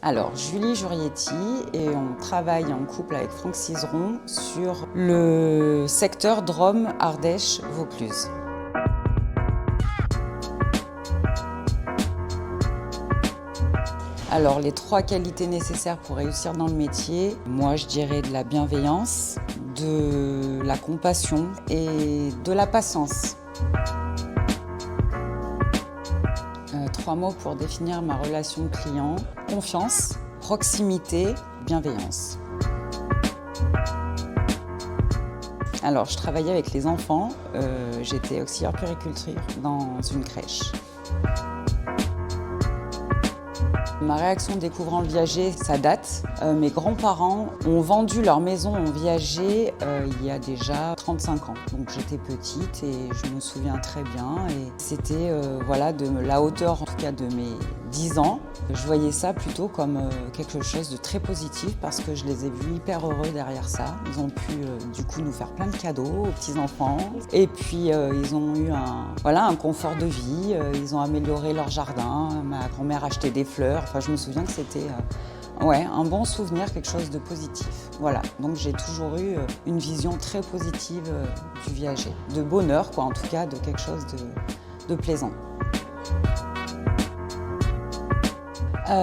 Alors, Julie Jurietti, et on travaille en couple avec Franck Cizeron sur le secteur Drôme-Ardèche-Vaucluse. Alors, les 3 qualités nécessaires pour réussir dans le métier, moi je dirais de la bienveillance, de la compassion et de la patience. 3 mots pour définir ma relation client: confiance, proximité, bienveillance. Alors, je travaillais avec les enfants, j'étais auxiliaire puériculture dans une crèche. Ma réaction découvrant le viager, ça date. Mes grands-parents ont vendu leur maison en viager il y a déjà 35 ans. Donc j'étais petite et je me souviens très bien. Et c'était de la hauteur, en tout cas de mes 10 ans. Je voyais ça plutôt comme quelque chose de très positif parce que je les ai vus hyper heureux derrière ça. Ils ont pu du coup nous faire plein de cadeaux aux petits-enfants. Et puis ils ont eu un confort de vie. Ils ont amélioré leur jardin. Ma grand-mère achetait des fleurs. Enfin, je me souviens que c'était un bon souvenir, quelque chose de positif. Voilà, donc j'ai toujours eu une vision très positive du viager. De bonheur, quoi, en tout cas, de quelque chose de plaisant.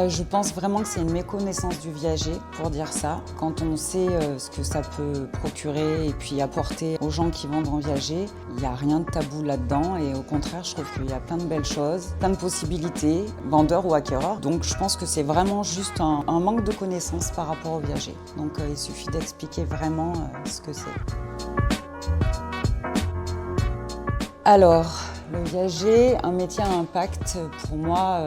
Je pense vraiment que c'est une méconnaissance du viager, pour dire ça. Quand on sait ce que ça peut procurer et puis apporter aux gens qui vendent en viager, il n'y a rien de tabou là-dedans et au contraire, je trouve qu'il y a plein de belles choses, plein de possibilités, vendeurs ou acquéreurs. Donc je pense que c'est vraiment juste un manque de connaissances par rapport au viager. Donc il suffit d'expliquer vraiment ce que c'est. Alors, le viager, un métier à impact, pour moi,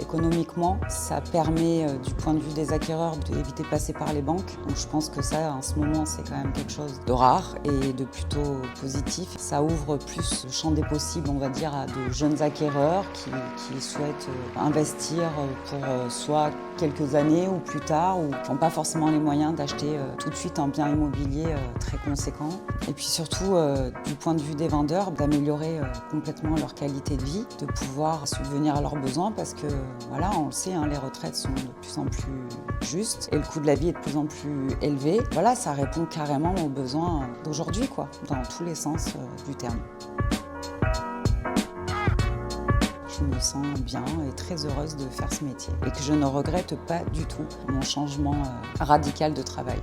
économiquement, ça permet, du point de vue des acquéreurs, d'éviter de passer par les banques. Donc je pense que ça, en ce moment, c'est quand même quelque chose de rare et de plutôt positif. Ça ouvre plus le champ des possibles, on va dire, à de jeunes acquéreurs qui souhaitent investir pour soit quelques années ou plus tard, ou qui n'ont pas forcément les moyens d'acheter tout de suite un bien immobilier très conséquent. Et puis surtout, du point de vue des vendeurs, d'améliorer complètement leur qualité de vie, de pouvoir subvenir à leurs besoins parce que, voilà, on le sait, les retraites sont de plus en plus justes et le coût de la vie est de plus en plus élevé. Voilà, ça répond carrément aux besoins d'aujourd'hui, quoi, dans tous les sens du terme. Je me sens bien et très heureuse de faire ce métier et que je ne regrette pas du tout mon changement radical de travail.